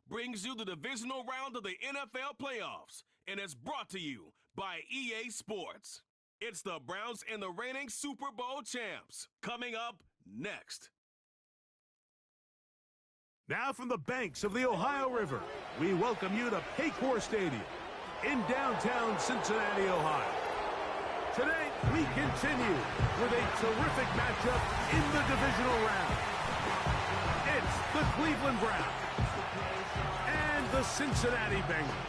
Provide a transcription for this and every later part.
brings you the divisional round of the NFL playoffs and is brought to you by EA Sports. It's the Browns and the reigning Super Bowl champs. Coming up next. Now from the banks of the Ohio River, we welcome you to Paycor Stadium in downtown Cincinnati, Ohio. Today, we continue with a terrific matchup in the divisional round. It's the Cleveland Browns and the Cincinnati Bengals.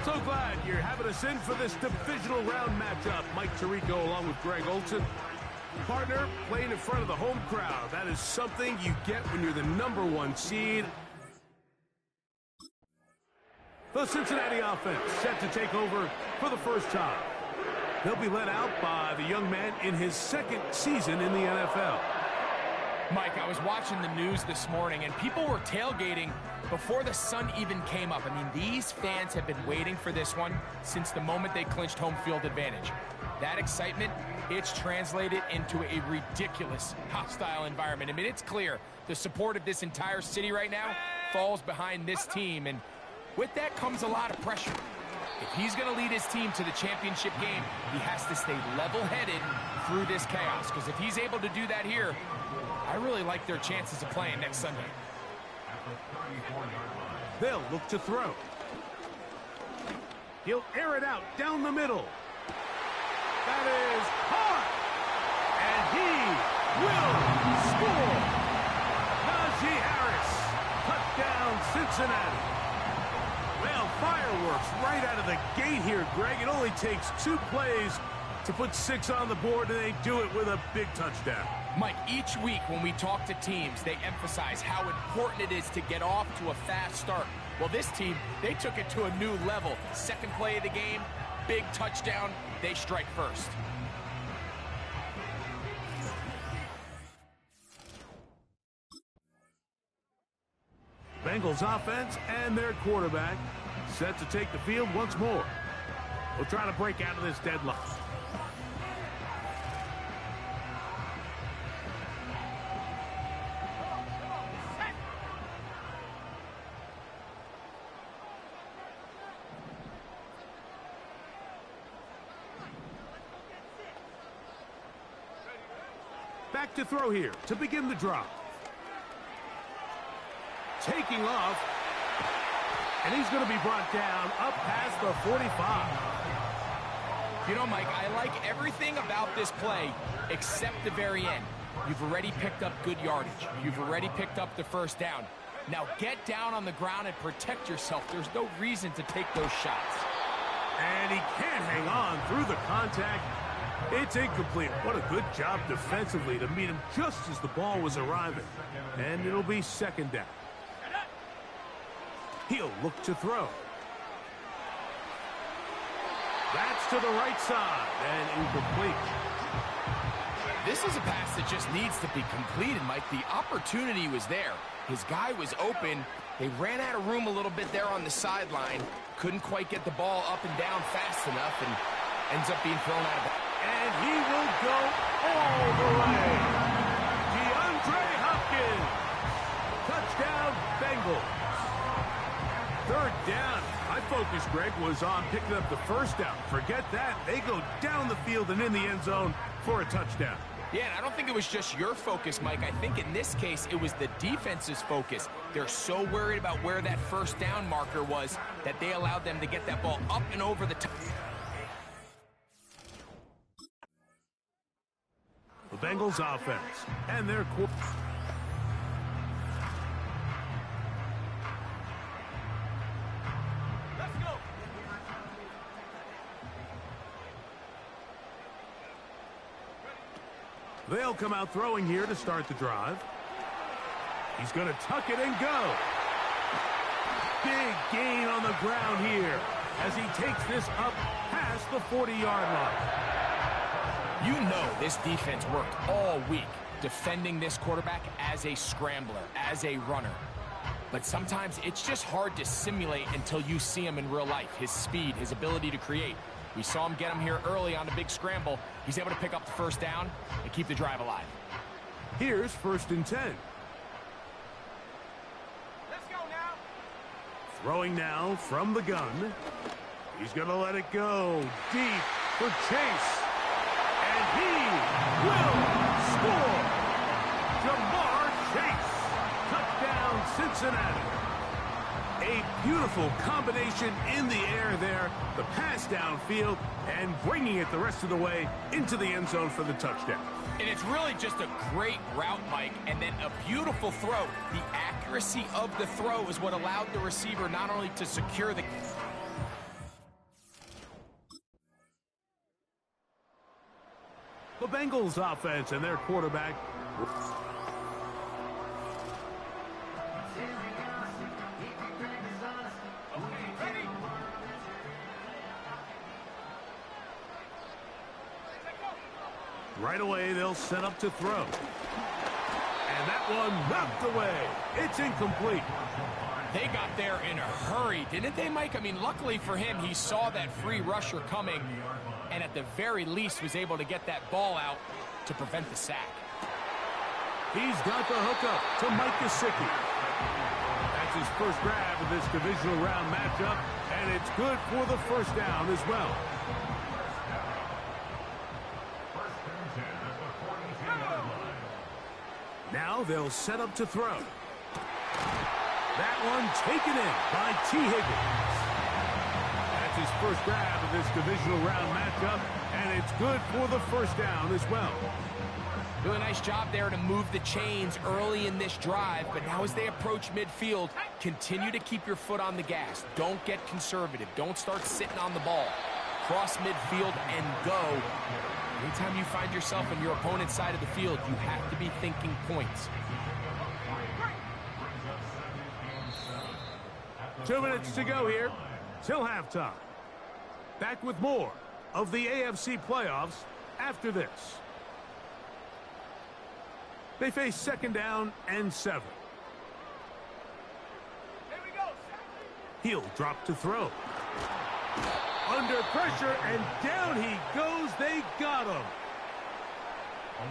So glad you're having us in for this divisional round matchup. Mike Tirico along with Greg Olson. Partner, playing in front of the home crowd. That is something you get when you're the #1 seed. The Cincinnati offense set to take over for the first time. They'll be led out by the young man in his second season in the NFL. Mike, I was watching the news this morning, and people were tailgating before the sun even came up. I mean, these fans have been waiting for this one since the moment they clinched home field advantage. That excitement, it's translated into a ridiculous, hostile environment. I mean, it's clear the support of this entire city right now falls behind this team, and with that comes a lot of pressure. If he's going to lead his team to the championship game, he has to stay level-headed through this chaos, because if he's able to do that here, I really like their chances of playing next Sunday. They'll look to throw. He'll air it out down the middle. That is hard. And he will score. Najee Harris, touchdown Cincinnati. Well, fireworks right out of the gate here, Greg. It only takes 2 plays to put 6 on the board, and they do it with a big touchdown. Mike, each week when we talk to teams, they emphasize how important it is to get off to a fast start. Well, this team, they took it to a new level. Second play of the game, big touchdown, they strike first. Bengals offense and their quarterback set to take the field once more. We'll try to break out of this deadlock. Back to throw here to begin the drive. Taking off, and he's going to be brought down up past the 45. You know, Mike, I like everything about this play except the very end. You've already picked up good yardage. You've already picked up the first down. Now get down on the ground and protect yourself. There's no reason to take those shots. And he can't hang on through the contact. It's incomplete. What a good job defensively to meet him just as the ball was arriving. And it'll be second down. He'll look to throw. That's to the right side and incomplete. This is a pass that just needs to be completed, Mike. The opportunity was there. His guy was open. They ran out of room a little bit there on the sideline. Couldn't quite get the ball up and down fast enough and ends up being thrown out of bounds. And he will go all the way. DeAndre Hopkins. Touchdown, Bengals. Third down. My focus, Greg, was on picking up the first down. Forget that. They go down the field and in the end zone for a touchdown. Yeah, and I don't think it was just your focus, Mike. I think in this case, it was the defense's focus. They're so worried about where that first down marker was that they allowed them to get that ball up and over the top. The Bengals offense and their quarterback. They'll come out throwing here to start the drive. He's going to tuck it and go. Big gain on the ground here as he takes this up past the 40-yard line. You know this defense worked all week defending this quarterback as a scrambler, as a runner. But sometimes it's just hard to simulate until you see him in real life. His speed, his ability to create. We saw him get him here early on a big scramble. He's able to pick up the first down and keep the drive alive. Here's 1st and 10. Let's go now. Throwing now from the gun. He's going to let it go deep for Chase. And he will score. Jamar Chase. Touchdown, Cincinnati. A beautiful combination in the air there. The pass downfield and bringing it the rest of the way into the end zone for the touchdown. And it's really just a great route, Mike, and then a beautiful throw. The accuracy of the throw is what allowed the receiver not only to secure the... The Bengals offense and their quarterback... Right away, they'll set up to throw. And that one knocked away. It's incomplete. They got there in a hurry, didn't they, Mike? I mean, luckily for him, he saw that free rusher coming and at the very least was able to get that ball out to prevent the sack. He's got the hookup to Mike Gesicki. That's his first grab of this divisional round matchup, and it's good for the first down as well. Now they'll set up to throw. That one taken in by T. Higgins. That's his first grab of this divisional round matchup, and it's good for the first down as well. Really nice job there to move the chains early in this drive, but now as they approach midfield, continue to keep your foot on the gas. Don't get conservative. Don't start sitting on the ball. Cross midfield and go. Anytime you find yourself on your opponent's side of the field, you have to be thinking points. 2 minutes to go here till halftime. Back with more of the AFC playoffs after this. They face 2nd down and 7. Here we go. He'll drop to throw. Under pressure, and down he goes. They got him.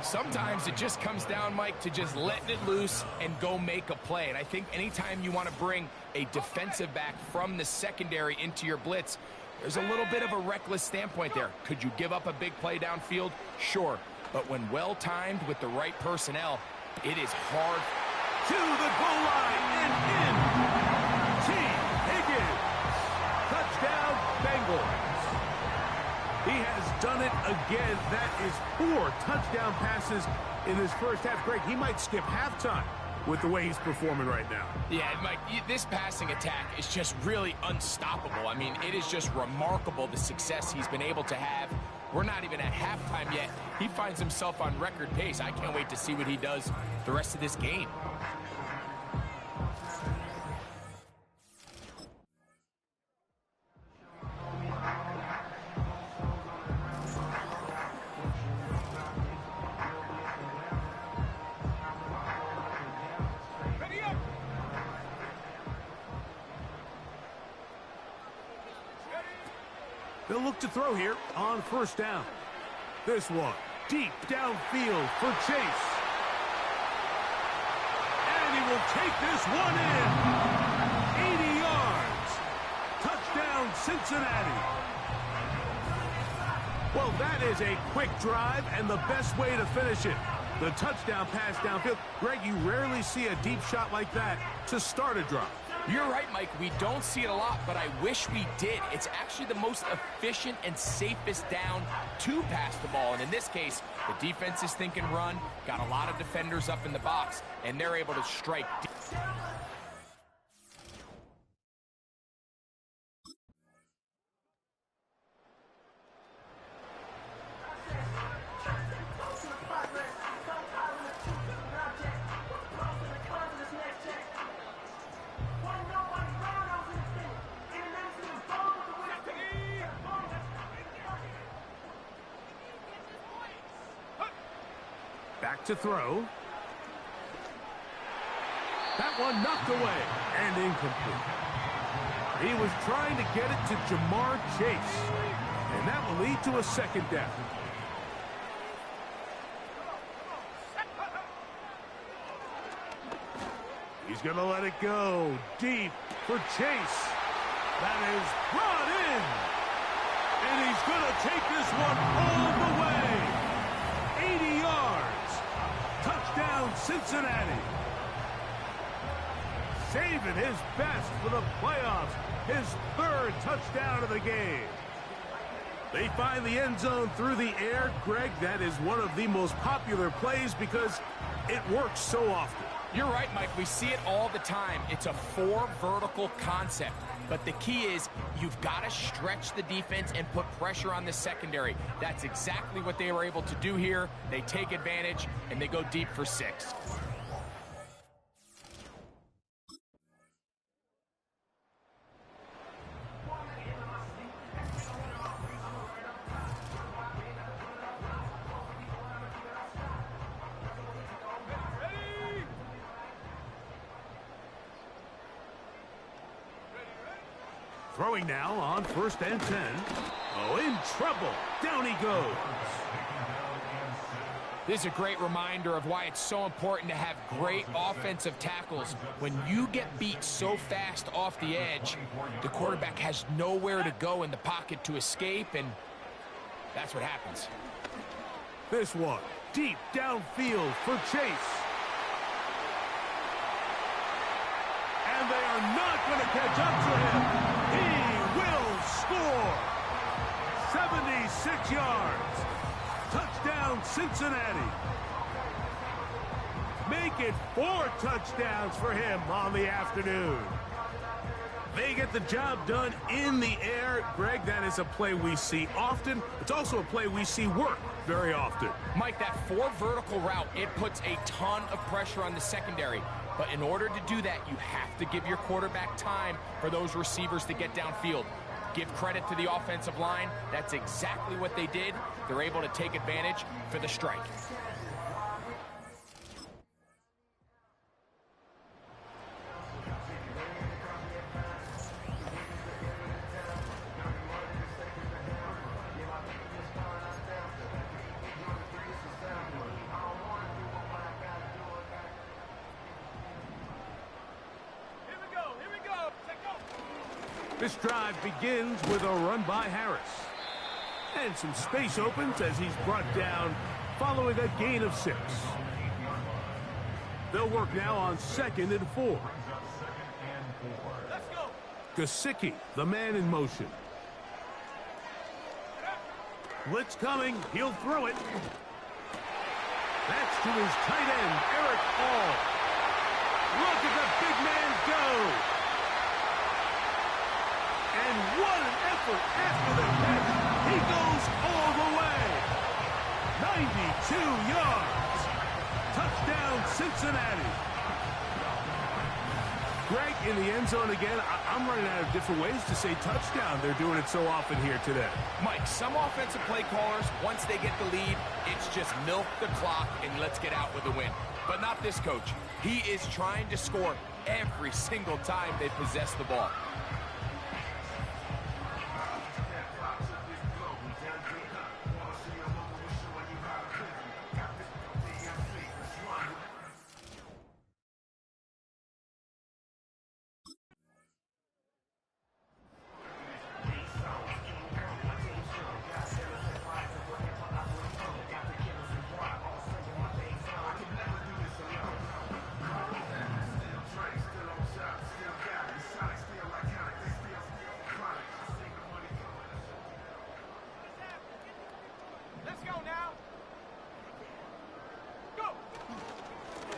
Sometimes it just comes down, Mike, to just letting it loose and go make a play. And I think anytime you want to bring a defensive back from the secondary into your blitz, there's a little bit of a reckless standpoint there. Could you give up a big play downfield? Sure. But when well-timed with the right personnel, it is hard. To the goal line and in. T. Higgins. Touchdown, Bengals. He has done it again. That is 4 touchdown passes in his first half. Greg, he might skip halftime with the way he's performing right now. Yeah, Mike, this passing attack is just really unstoppable. I mean, it is just remarkable the success he's been able to have. We're not even at halftime yet. He finds himself on record pace. I can't wait to see what he does the rest of this game. They'll look to throw here on 1st down. This one deep downfield for Chase. And he will take this one in. 80 yards. Touchdown, Cincinnati. Well, that is a quick drive and the best way to finish it. The touchdown pass downfield. Greg, you rarely see a deep shot like that to start a drive. You're right, Mike. We don't see it a lot, but I wish we did. It's actually the most efficient and safest down to pass the ball. And in this case, the defense is thinking run, got a lot of defenders up in the box, and they're able to strike deep. Back to throw. That one knocked away and incomplete. He was trying to get it to Jamar Chase, and that will lead to a 2nd down. He's going to let it go deep for Chase. That is brought in. And he's going to take this one all the way. 80 yards. Touchdown, Cincinnati. Saving his best for the playoffs. His third touchdown of the game. They find the end zone through the air. Greg, that is one of the most popular plays because it works so often. You're right, Mike. We see it all the time. It's a 4 vertical concept. But the key is you've got to stretch the defense and put pressure on the secondary. That's exactly what they were able to do here. They take advantage, and they go deep for 6. Throwing now on 1st and 10. Oh, in trouble. Down he goes. This is a great reminder of why it's so important to have great offensive tackles. When you get beat so fast off the edge, the quarterback has nowhere to go in the pocket to escape, and that's what happens. This one, deep downfield for Chase. And they are not going to catch up to him. He will score. 76 yards. Touchdown, Cincinnati. Make it 4 touchdowns for him on the afternoon. They get the job done in the air. Greg, that is a play we see often. It's also a play we see work very often. Mike, that 4 vertical route, it puts a ton of pressure on the secondary. But in order to do that, you have to give your quarterback time for those receivers to get downfield. Give credit to the offensive line. That's exactly what they did. They're able to take advantage for the strike. This drive begins with a run by Harris. And some space opens as he's brought down following a gain of 6. They'll work now on 2nd and 4. Let's go. Gesicki, the man in motion. Blitz coming. He'll throw it. That's to his tight end, Eric Hall. Look at the big man go. And what an effort after the catch. He goes all the way. 92 yards. Touchdown, Cincinnati. Greg, in the end zone again. I'm running out of different ways to say touchdown. They're doing it so often here today. Mike, some offensive play callers, once they get the lead, it's just milk the clock and let's get out with a win. But not this coach. He is trying to score every single time they possess the ball.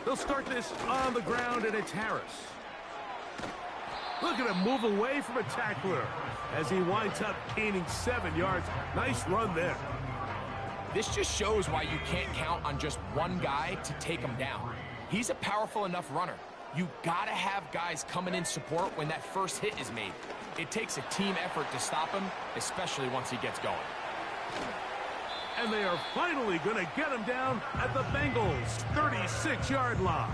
They'll start this on the ground, and it's Harris. Look at him move away from a tackler as he winds up gaining 7 yards. Nice run there. This just shows why you can't count on just one guy to take him down. He's a powerful enough runner. You gotta have guys coming in support when that first hit is made. It takes a team effort to stop him, especially once he gets going. And they are finally going to get him down at the Bengals' 36-yard line.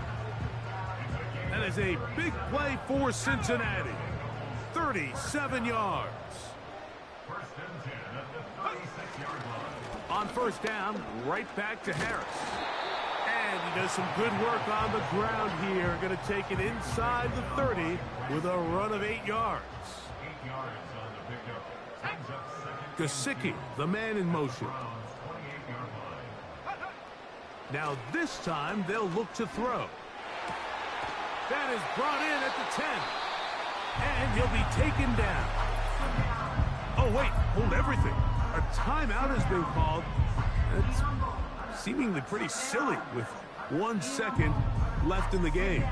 That is a big play for Cincinnati. 37 yards. On 1st down, right back to Harris. And he does some good work on the ground here. Going to take it inside the 30 with a run of 8 yards. 8 yards on the pickup. Time's up second. Gesicki, the man in motion. 28-yard line. Now this time they'll look to throw. That is brought in at the 10. And he'll be taken down. Oh, wait, hold everything. A timeout has been called. That's seemingly pretty silly with 1 second left in the game.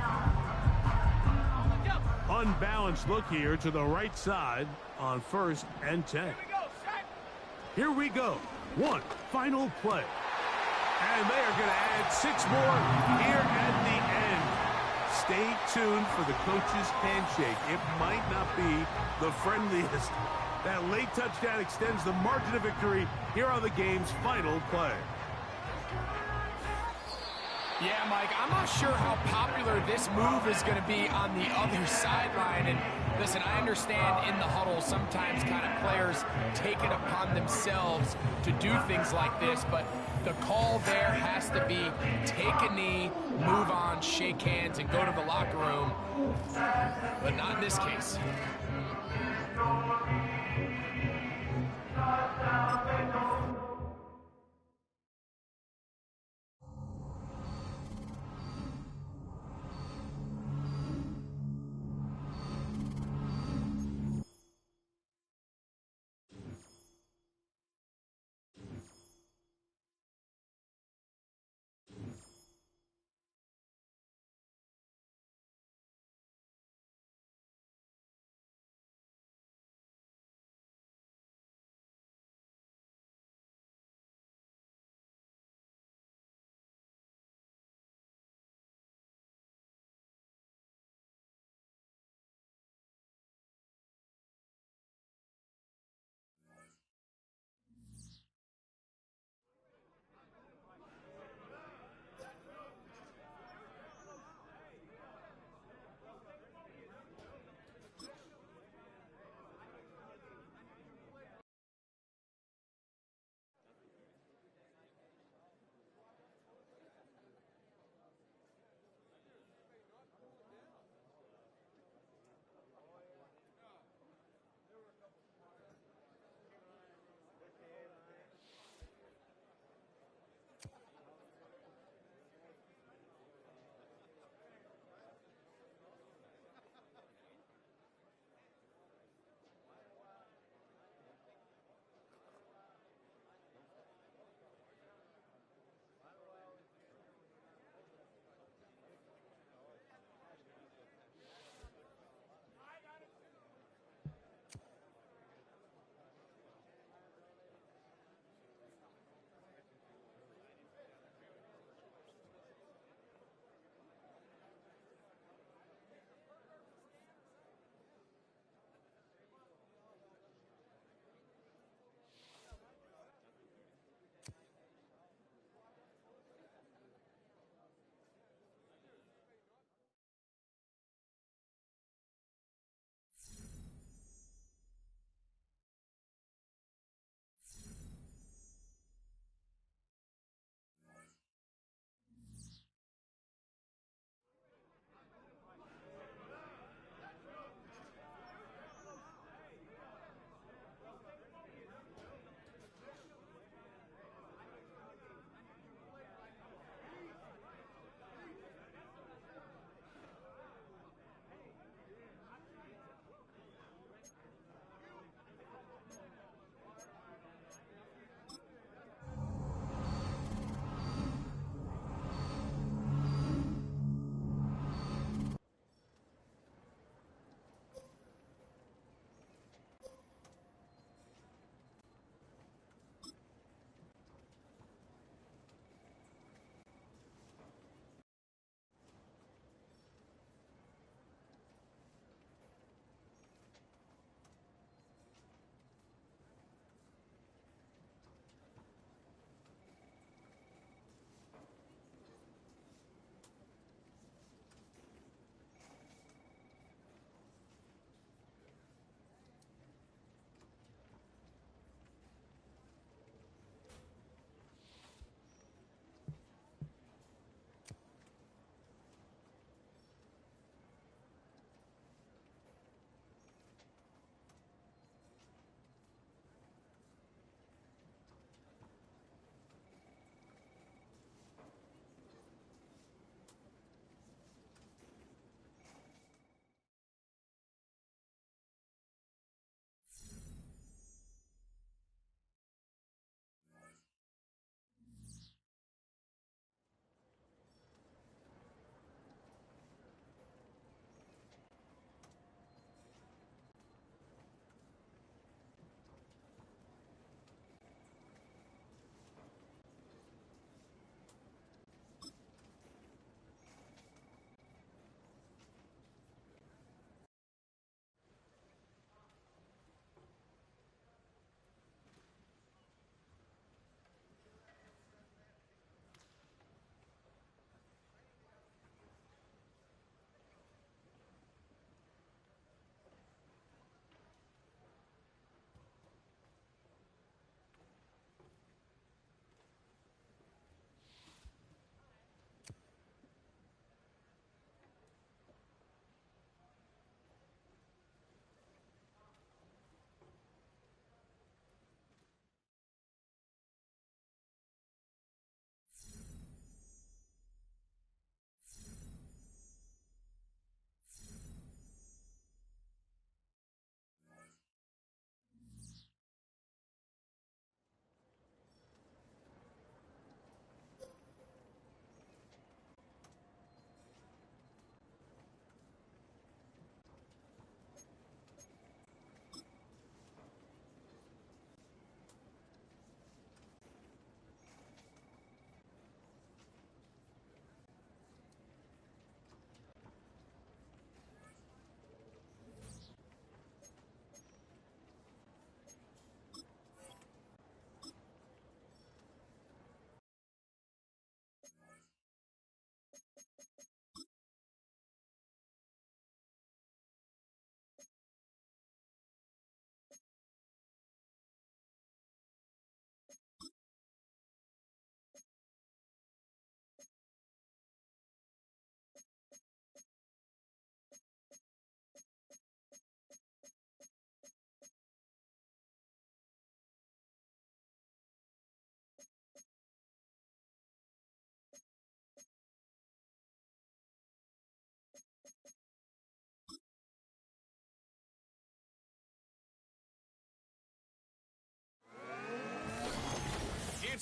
Unbalanced look here to the right side on 1st and 10. Here we go. One final play. And they are going to add 6 more here at the end. Stay tuned for the coach's handshake. It might not be the friendliest. That late touchdown extends the margin of victory here on the game's final play. Yeah, Mike, I'm not sure how popular this move is going to be on the other sideline. And listen, I understand in the huddle sometimes kind of players take it upon themselves to do things like this, but the call there has to be take a knee, move on, shake hands, and go to the locker room. But not in this case.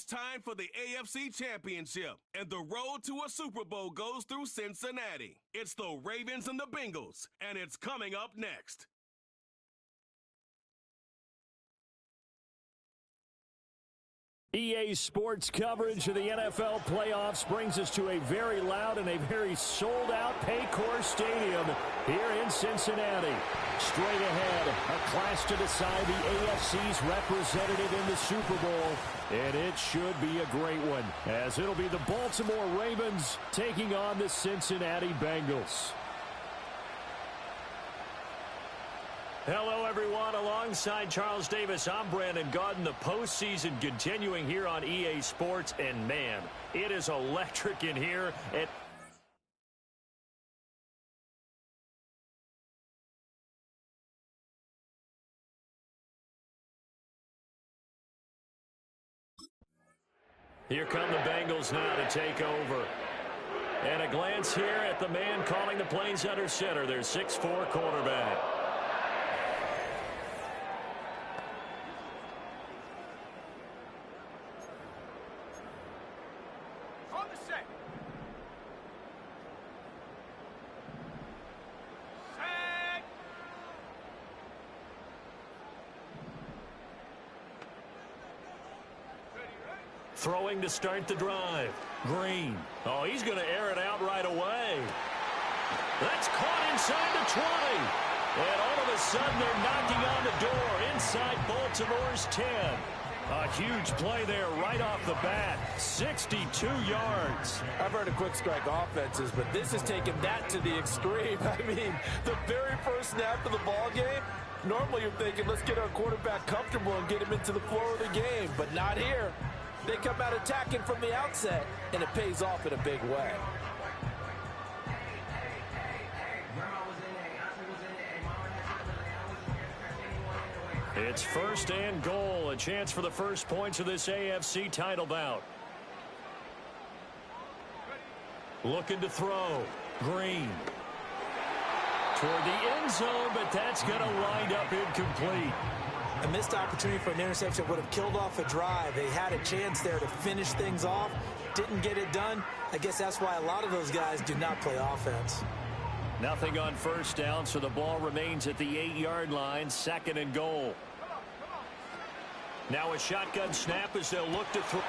It's time for the AFC Championship, and the road to a Super Bowl goes through Cincinnati. It's the Ravens and the Bengals, and it's coming up next. EA Sports coverage of the NFL playoffs brings us to a very loud and a very sold-out Paycor Stadium here in Cincinnati. Straight ahead, a clash to decide the AFC's representative in the Super Bowl, and it should be a great one, as it'll be the Baltimore Ravens taking on the Cincinnati Bengals. Hello, everyone. Alongside Charles Davis, I'm Brandon Gaudin. The postseason continuing here on EA Sports, and man, it is electric in here. Here come the Bengals now to take over. And a glance here at the man calling the plays under center, their 6'4" quarterback. Throwing to start the drive. Greene. Oh, he's going to air it out right away. That's caught inside the 20. And all of a sudden, they're knocking on the door inside Baltimore's 10. A huge play there right off the bat. 62 yards. I've heard of quick strike offenses, but this has taken that to the extreme. I mean, the very first snap of the ball game, normally you're thinking, let's get our quarterback comfortable and get him into the flow of the game, but not here. They come out attacking from the outset, and it pays off in a big way. It's 1st and goal, a chance for the first points of this AFC title bout. Looking to throw. Greene. Toward the end zone, but that's going to wind up incomplete. A missed opportunity for an interception would have killed off a drive. They had a chance there to finish things off. Didn't get it done. I guess that's why a lot of those guys do not play offense. Nothing on first down, so the ball remains at the 8-yard line, 2nd and goal. Now a shotgun snap as they'll look to throw.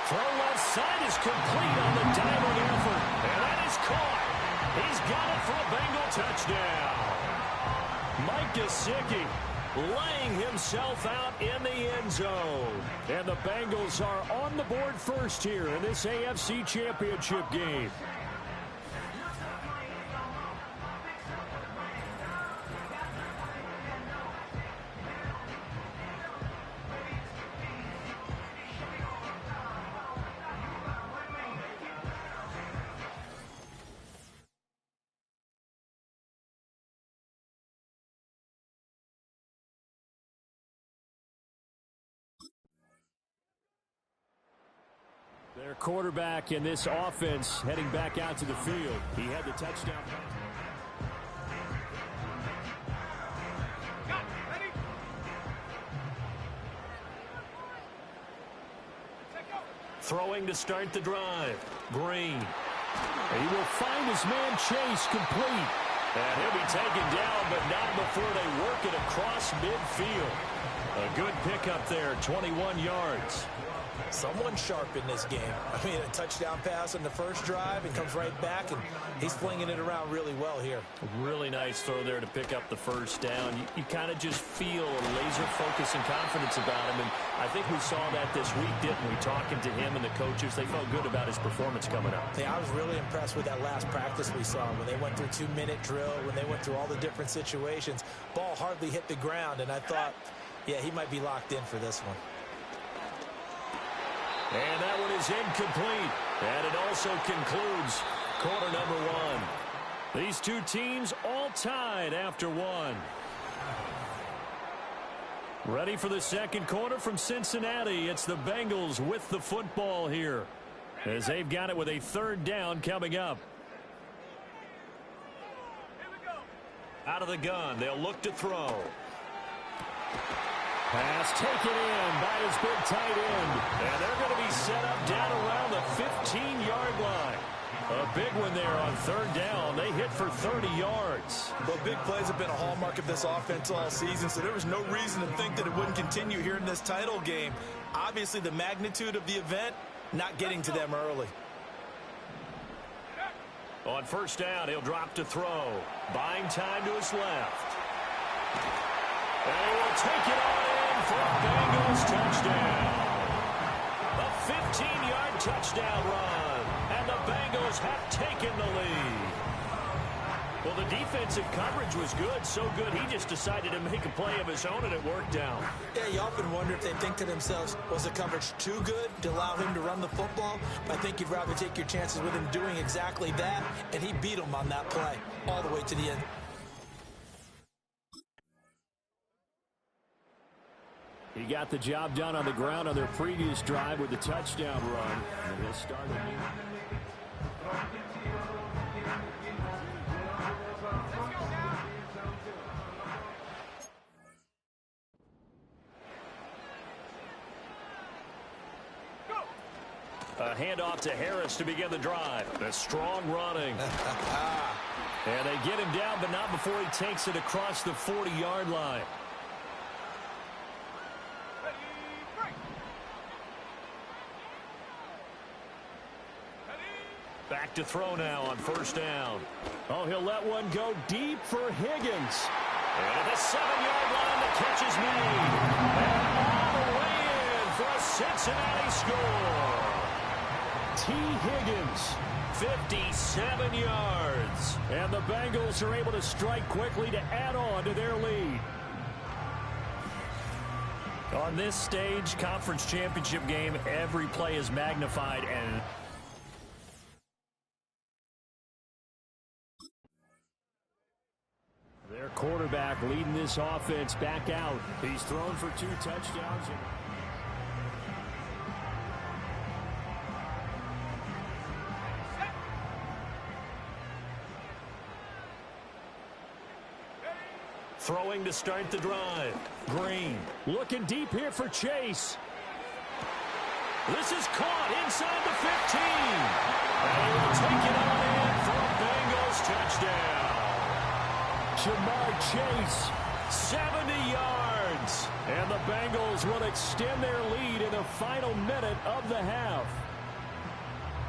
Throw left side is complete on the diving effort. And that is caught. He's got it for a Bengal touchdown. Mike Gesicki laying himself out in the end zone. And the Bengals are on the board first here in this AFC Championship game. Their quarterback in this offense heading back out to the field. He had the touchdown. Throwing to start the drive. Greene. He will find his man Chase complete. And he'll be taken down, but not before they work it across midfield. A good pickup there, 21 yards. Someone sharp in this game. I mean, a touchdown pass on the first drive and comes right back, and he's flinging it around really well here. A really nice throw there to pick up the first down. You kind of just feel a laser focus and confidence about him, and I think we saw that this week, didn't we? Talking to him and the coaches, they felt good about his performance coming up. Yeah, I was really impressed with that last practice we saw when they went through 2-minute drill, when they went through all the different situations. Ball hardly hit the ground, and I thought, yeah, he might be locked in for this one. And that one is incomplete. And it also concludes quarter number 1. These two teams all tied after 1. Ready for the second quarter from Cincinnati. It's the Bengals with the football here, as they've got it with a 3rd down coming up. Out of the gun, they'll look to throw. Pass taken in by his big tight end. And they're going to be set up down around the 15-yard line. A big one there on third down. They hit for 30 yards. Well, big plays have been a hallmark of this offense all season, so there was no reason to think that it wouldn't continue here in this title game. Obviously, the magnitude of the event not getting to them early. On first down, he'll drop to throw. Buying time to his left. And he will take it on in for a Bengals touchdown. A 15-yard touchdown run. And the Bengals have taken the lead. Well, the defensive coverage was good, so good he just decided to make a play of his own, and it worked out. Yeah, you often wonder if they think to themselves, was the coverage too good to allow him to run the football? I think you'd rather take your chances with him doing exactly that, and he beat him on that play all the way to the end. He got the job done on the ground on their previous drive with the touchdown run. And he'll start it. A handoff to Harris to begin the drive. A strong running. And they get him down, but not before he takes it across the 40-yard line. Back to throw now on first down. Oh, he'll let one go deep for Higgins. And at the 7-yard line, the catch is made. And all the way in for a Cincinnati score. T. Higgins, 57 yards. And the Bengals are able to strike quickly to add on to their lead. On this stage, conference championship game, every play is magnified and... Their quarterback leading this offense back out. He's thrown for 2 touchdowns. Throwing to start the drive. Greene looking deep here for Chase. This is caught inside the 15. And he will take it on in for a Bengals touchdown. Jamar Chase, 70 yards. And the Bengals will extend their lead in the final minute of the half.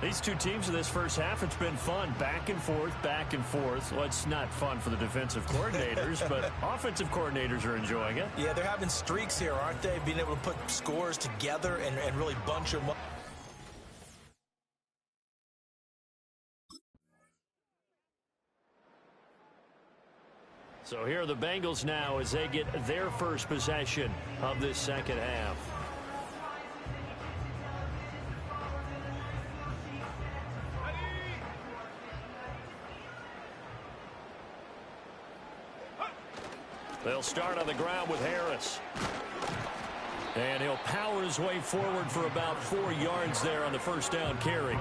These two teams in this first half, it's been fun. Back and forth, back and forth. Well, it's not fun for the defensive coordinators, but offensive coordinators are enjoying it. Yeah, they're having streaks here, aren't they? Being able to put scores together and really bunch them up. So here are the Bengals now as they get their first possession of this second half. They'll start on the ground with Harris. And he'll power his way forward for about 4 yards there on the first down carry.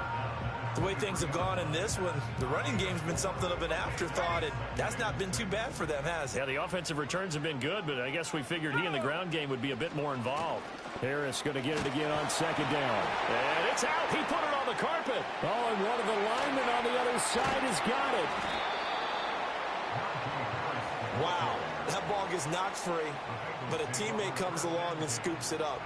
The way things have gone in this one, the running game's been something of an afterthought, and that's not been too bad for them, has it? Yeah, the offensive returns have been good, but I guess we figured he in the ground game would be a bit more involved. Harris going to get it again on second down. And it's out. He put it on the carpet. Oh, and one of the linemen on the other side has got it. Wow. That ball gets knocked free, but a teammate comes along and scoops it up.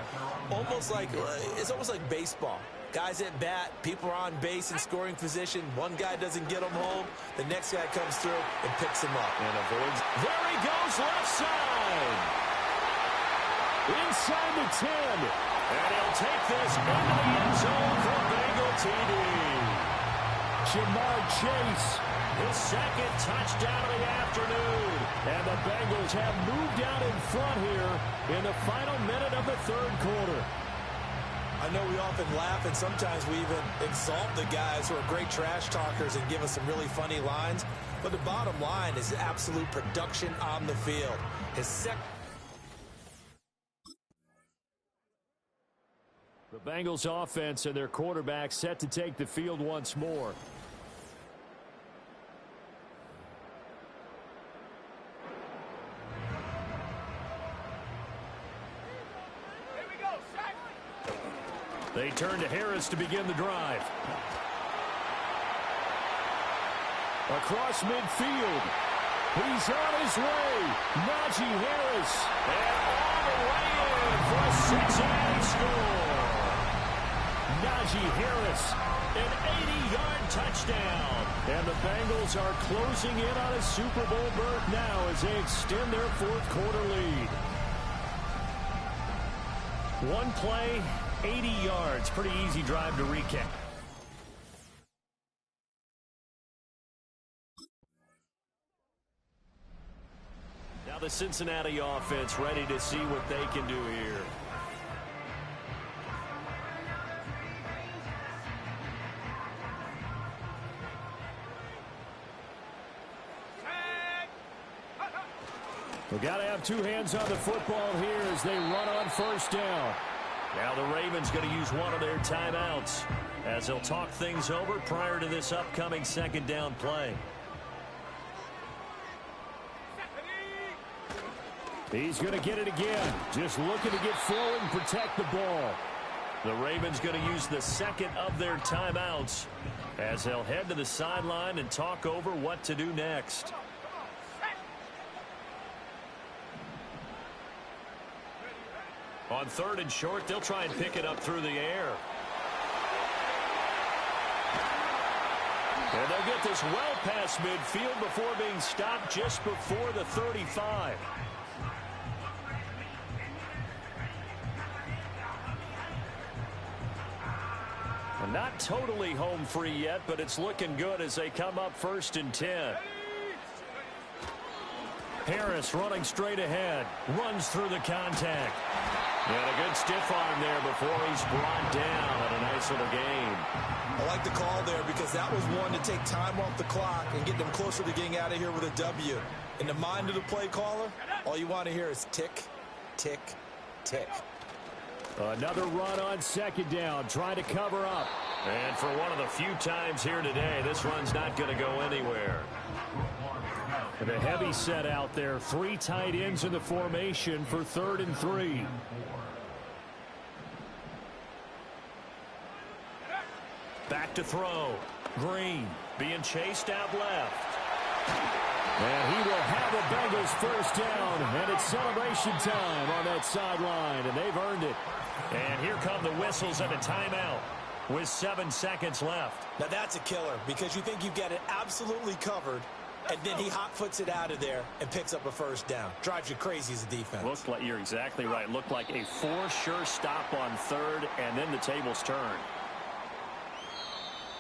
It's almost like baseball. Guys at bat, people are on base in scoring position. One guy doesn't get them home. The next guy comes through and picks him up. And avoids. There he goes, left side. Inside the 10. And he'll take this into the end zone for Bengal TD. Jamar Chase, his second touchdown of the afternoon. And the Bengals have moved out in front here in the final minute of the third quarter. I know we often laugh, and sometimes we even exalt the guys who are great trash talkers and give us some really funny lines. But the bottom line is absolute production on the field. The Bengals offense and their quarterback set to take the field once more. They turn to Harris to begin the drive. Across midfield. He's on his way. Najee Harris. And all the way in for a Cincinnati score. Najee Harris, an 80-yard touchdown. And the Bengals are closing in on a Super Bowl berth now as they extend their fourth quarter lead. One play, 80 yards. Pretty easy drive to recap. Now the Cincinnati offense ready to see what they can do here. We've got to have two hands on the football here as they run on first down. Now the Ravens going to use one of their timeouts as they'll talk things over prior to this upcoming second down play. He's going to get it again. Just looking to get forward and protect the ball. The Ravens going to use the second of their timeouts as they'll head to the sideline and talk over what to do next. On third and short, they'll try and pick it up through the air. And they'll get this well past midfield before being stopped just before the 35. And not totally home free yet, but it's looking good as they come up first and 10. Harris running straight ahead, runs through the contact. And a good stiff arm there before he's brought down at a nice little game. I like the call there because that was one to take time off the clock and get them closer to getting out of here with a W. In the mind of the play caller, all you want to hear is tick, tick, tick. Another run on second down, trying to cover up. And for one of the few times here today, this run's not going to go anywhere. And a heavy set out there. Three tight ends in the formation for 3rd and 3. Back to throw. Greene being chased out left. And he will have a Bengals first down. And it's celebration time on that sideline. And they've earned it. And here come the whistles and a timeout with 7 seconds left. Now that's a killer because you think you've got it absolutely covered. And then he hot-foots it out of there and picks up a first down. Drives you crazy as a defense. Looked like, you're exactly right. Looked like a for-sure stop on third, and then the tables turned.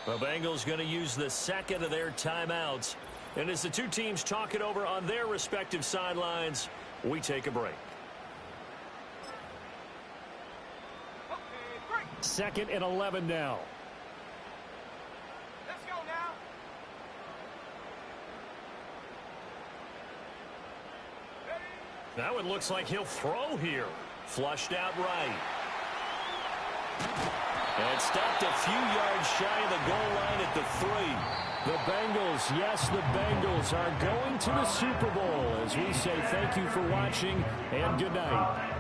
The Bengals going to use the second of their timeouts. And as the two teams talk it over on their respective sidelines, we take a break. 2nd and 11 now. Now it looks like he'll throw here. Flushed out right. And stopped a few yards shy of the goal line at the 3. The Bengals, yes, the Bengals are going to the Super Bowl as we say thank you for watching and good night.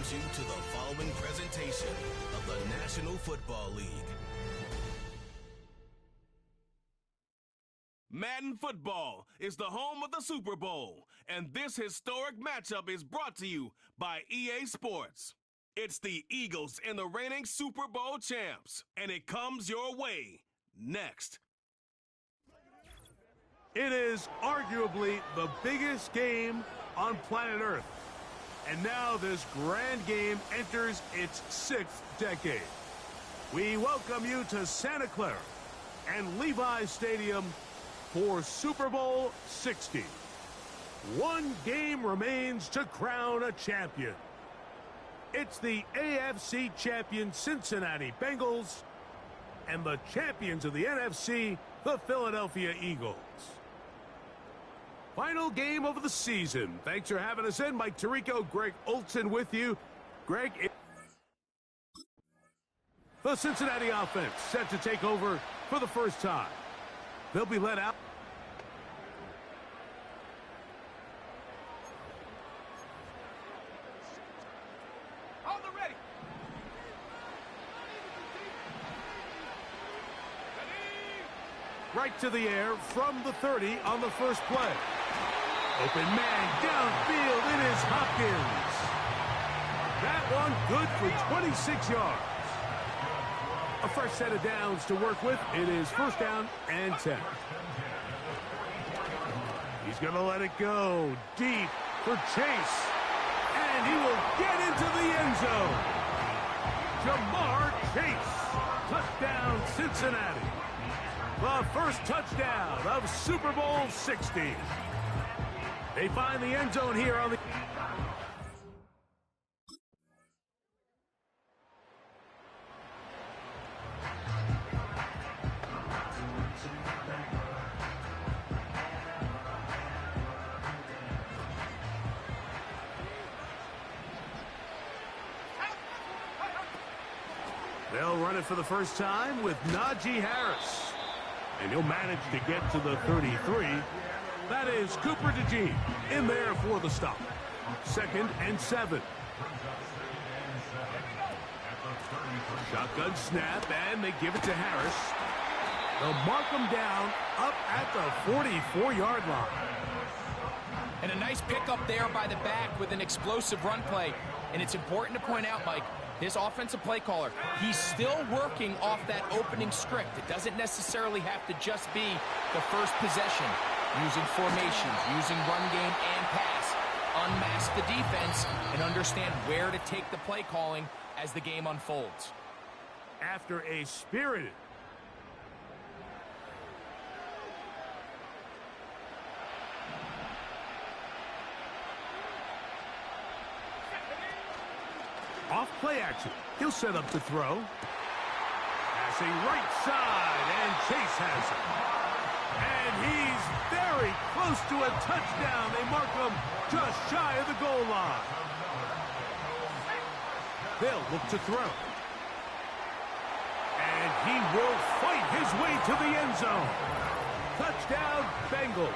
welcomes you to the following presentation of the National Football League. Madden Football is the home of the Super Bowl, and this historic matchup is brought to you by EA Sports. It's the Eagles and the reigning Super Bowl champs, and it comes your way next. It is arguably the biggest game on planet Earth. And now this grand game enters its 6th decade. We welcome you to Santa Clara and Levi's Stadium for Super Bowl 60. One game remains to crown a champion. It's the AFC champion Cincinnati Bengals and the champions of the NFC, the Philadelphia Eagles. Final game of the season. Thanks for having us in. Mike Tirico, Greg Olson with you. Greg, the Cincinnati offense set to take over for the first time. They'll be let out. Right to the air from the 30 on the first play. Open man downfield. It is Hopkins. That one good for 26 yards. A fresh set of downs to work with. It is first down and 10. He's going to let it go deep for Chase. And he will get into the end zone. Jamar Chase. Touchdown, Cincinnati. The first touchdown of Super Bowl 60. They find the end zone here on the... They'll run it for the first time with Najee Harris. And he'll manage to get to the 33. That is Cooper DeJean in there for the stop. 2nd and 7. Shotgun snap, and they give it to Harris. They'll mark him down up at the 44-yard line. And a nice pickup there by the back with an explosive run play. And it's important to point out, Mike, this offensive play caller, he's still working off that opening script. It doesn't necessarily have to just be the first possession. Using formations, using run game and pass. Unmask the defense and understand where to take the play calling as the game unfolds. After a spirited off play action. He'll set up to throw. Passing right side, and Chase has it. And he's very close to a touchdown. They mark him just shy of the goal line. They'll look to throw. And he will fight his way to the end zone. Touchdown, Bengals.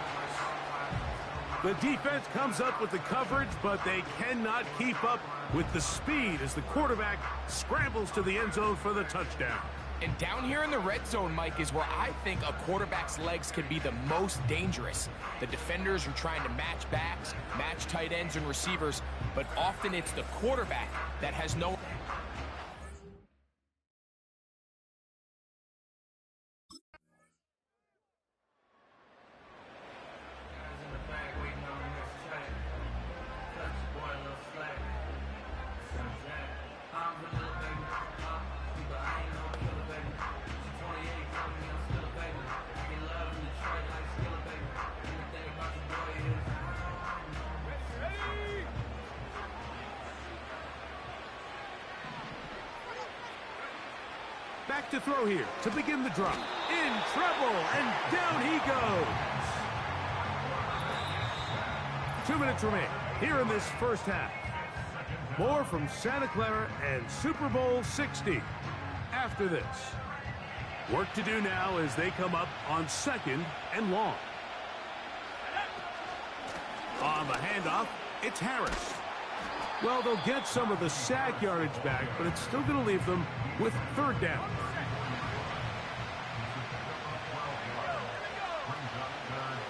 The defense comes up with the coverage, but they cannot keep up with the speed as the quarterback scrambles to the end zone for the touchdown. And down here in the red zone, Mike, is where I think a quarterback's legs can be the most dangerous. The defenders are trying to match backs, match tight ends and receivers, but often it's the quarterback that has no... Back to throw here to begin the drop. In trouble, and down he goes. 2 minutes remain here in this first half. More from Santa Clara and Super Bowl 60 after this. Work to do now as they come up on 2nd and long. On the handoff, it's Harris. Well, they'll get some of the sack yardage back, but it's still going to leave them with third down.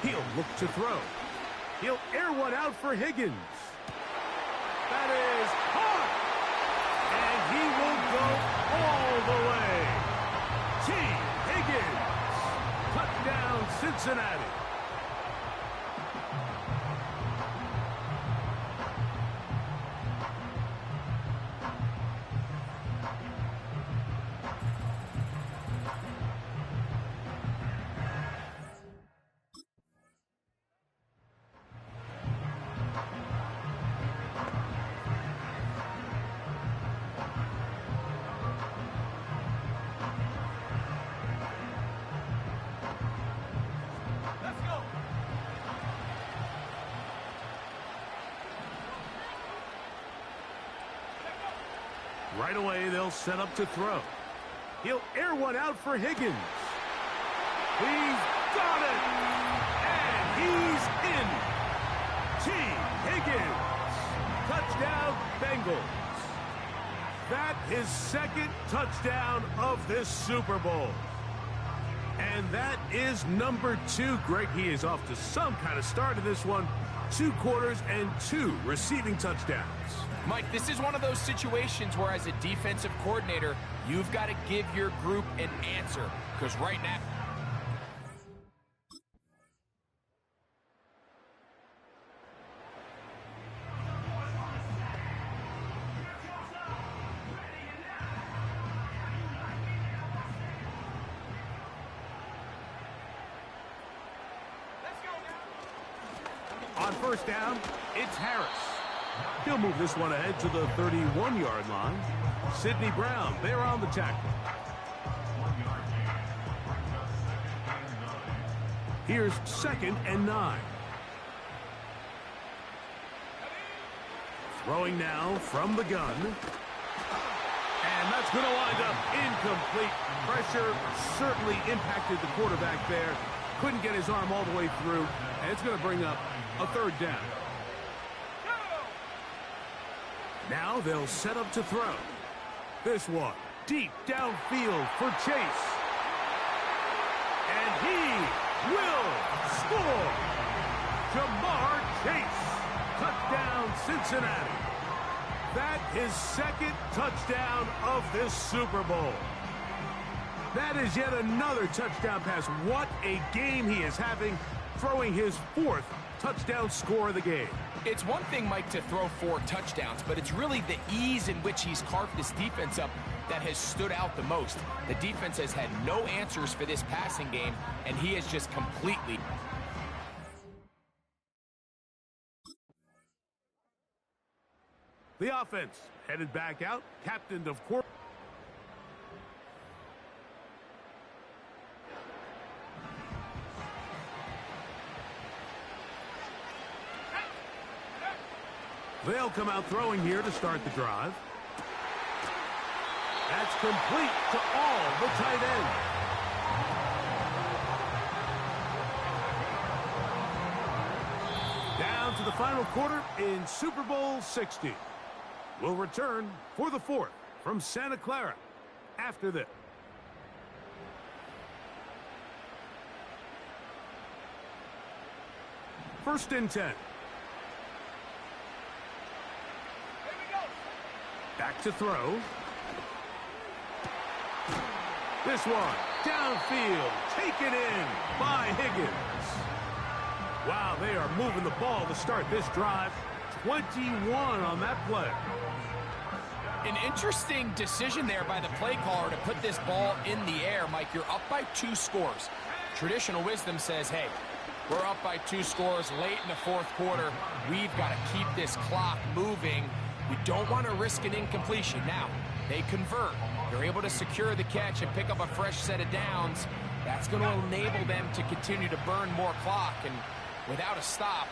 He'll look to throw. He'll air one out for Higgins. That is hard. And he will go all the way. T. Higgins. Touchdown, Cincinnati. Right away, they'll set up to throw. He'll air one out for Higgins. He's got it! And he's in! T. Higgins! Touchdown, Bengals. That his second touchdown of this Super Bowl. And that is number 2. Greg, he is off to some kind of start in this one. 2 quarters and 2 receiving touchdowns. Mike, this is one of those situations where as a defensive coordinator, you've got to give your group an answer. Because right now... On first down, it's Harris. He'll move this one ahead to the 31-yard line. Sidney Brown, they're on the tackle. Here's 2nd and 9. Throwing now from the gun. And that's going to wind up incomplete. Pressure certainly impacted the quarterback there. Couldn't get his arm all the way through. And it's going to bring up a 3rd down. Now they'll set up to throw. This one deep downfield for Chase. And he will score. Jamar Chase. Touchdown, Cincinnati. That his 2nd touchdown of this Super Bowl. That is yet another touchdown pass. What a game he is having, throwing his 4th touchdown score of the game. It's one thing, Mike, to throw 4 touchdowns, but it's really the ease in which he's carved this defense up that has stood out the most. The defense has had no answers for this passing game, and he has just completely... The offense headed back out, captained, of course. They'll come out throwing here to start the drive. That's complete to all the tight ends. Down to the final quarter in Super Bowl 60. We'll return for the 4th from Santa Clara after this. First and 10. Back to throw. This one, downfield, taken in by Higgins. Wow, they are moving the ball to start this drive. 21 on that play. An interesting decision there by the play caller to put this ball in the air. Mike, you're up by 2 scores. Traditional wisdom says, hey, we're up by 2 scores late in the 4th quarter. We've got to keep this clock moving. We don't want to risk an incompletion. Now, they convert. They're able to secure the catch and pick up a fresh set of downs. That's going to enable them to continue to burn more clock. And without a stop,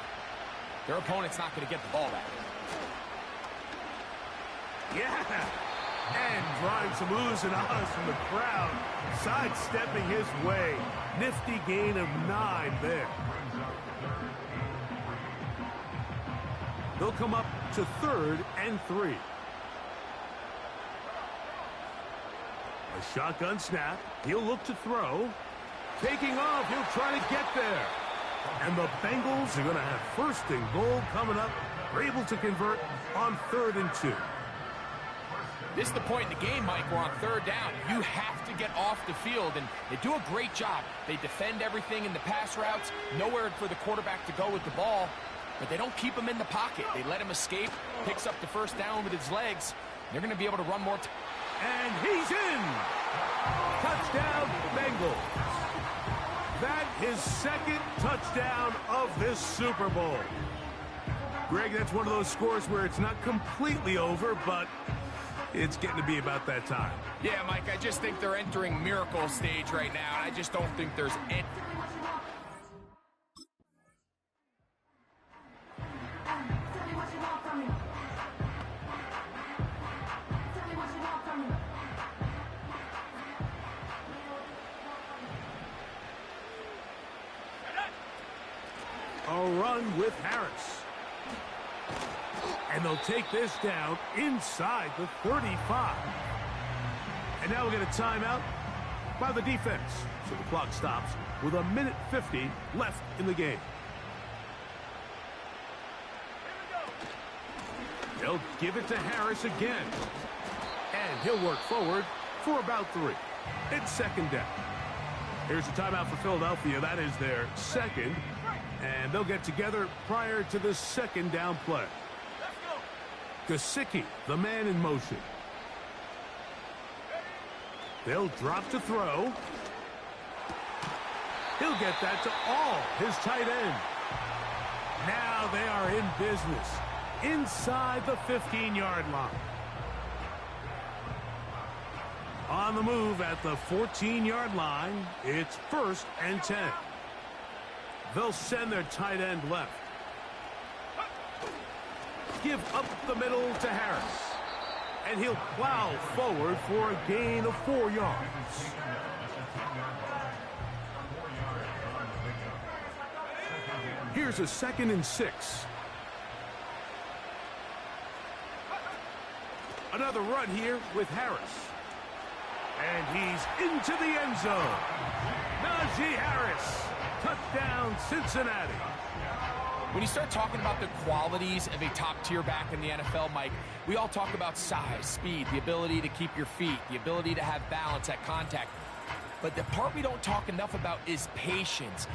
their opponent's not going to get the ball back. Yeah. And drawing some oohs and ahs from the crowd. Sidestepping his way. Nifty gain of 9 there. They'll come up to 3rd and 3. A shotgun snap. He'll look to throw. Taking off. He'll try to get there. And the Bengals are going to have 1st and goal coming up. We're able to convert on 3rd and 2. This is the point in the game, Mike, we're on 3rd down. You have to get off the field, and they do a great job. They defend everything in the pass routes, nowhere for the quarterback to go with the ball, but they don't keep him in the pocket. They let him escape, picks up the 1st down with his legs. They're going to be able to run more. And he's in! Touchdown, Bengals. That is 2nd touchdown of this Super Bowl. Greg, that's one of those scores where it's not completely over, but it's getting to be about that time. Yeah, Mike, I just think they're entering miracle stage right now, and I just don't think there's any... A run with Harris. And they'll take this down inside the 35. And now we'll get a timeout by the defense. So the clock stops with 1:50 left in the game. They'll give it to Harris again. And he'll work forward for about 3. It's 2nd down. Here's a timeout for Philadelphia. That is their 2nd. And they'll get together prior to the 2nd down play. Gesicki, the man in motion. They'll drop to throw. He'll get that to all his tight end. Now they are in business inside the 15-yard line. On the move at the 14-yard line, it's 1st and 10. They'll send their tight end left. Give up the middle to Harris. And he'll plow forward for a gain of 4 yards. Here's a 2nd and 6. Another run here with Harris. And he's into the end zone. Najee Harris. Touchdown, Cincinnati. When you start talking about the qualities of a top-tier back in the NFL, Mike, we all talk about size, speed, the ability to keep your feet, the ability to have balance at contact. But the part we don't talk enough about is patience.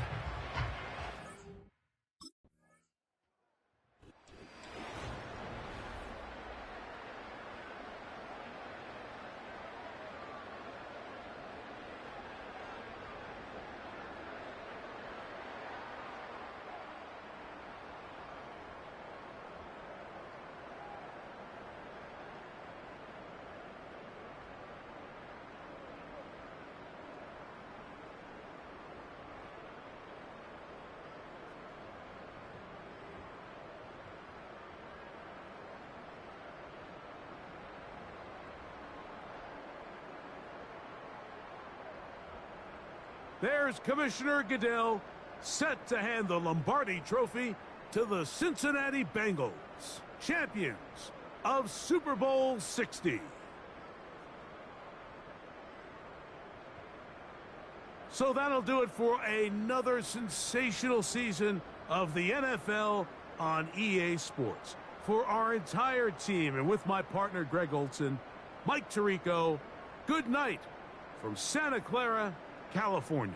There's Commissioner Goodell set to hand the Lombardi Trophy to the Cincinnati Bengals, champions of Super Bowl 60. So that'll do it for another sensational season of the NFL on EA Sports. For our entire team and with my partner Greg Olson, Mike Tirico, good night from Santa Clara, California.